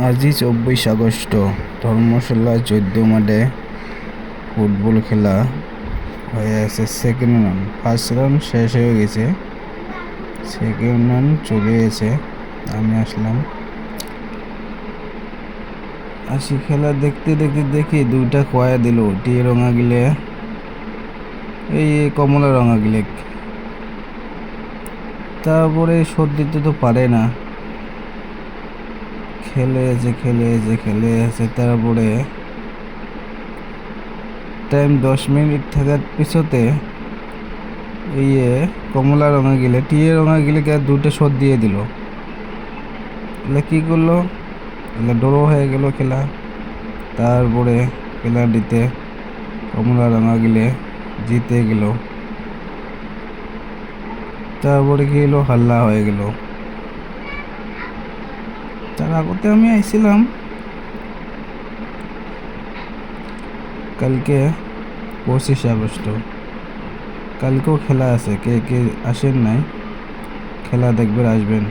আজই 24 আগস্ট ধর্মশালা 14 মাঠে ফুটবল খেলা হয়ে আছে। সেকেন্ড রান, ফার্স্ট রান শেষ হয়ে গেছে, সেকেন্ড রান চলে গেছে। আমি আসি খেলা দেখতে দেখতে দেখি দুইটা কয়া দিল। টিয়ে রঙা গিলে এই কমলা রঙা গিলে, তারপরে শোধ দিতে তো পারে না। খেলে আছে তারপরে টাইম 10 মিনিট থাকার পিছতে কমলা রঙা গিলে টিয়ে রঙা গিলেকে দুটো শট দিয়ে দিল। এলে কি করলো, এলে ড্র হয়ে গেল খেলা। তারপরে খেলাটিতে কমলা রঙা গিলে জিতে গেল। তারপরে কি হলো, হাল্লা হয়ে গেল। তার আগতে আমি আইছিলাম। কালকে 25 আগস্ট, কালকেও খেলা আছে। কে কে আসেন নাই, খেলা দেখবেন আসবেন।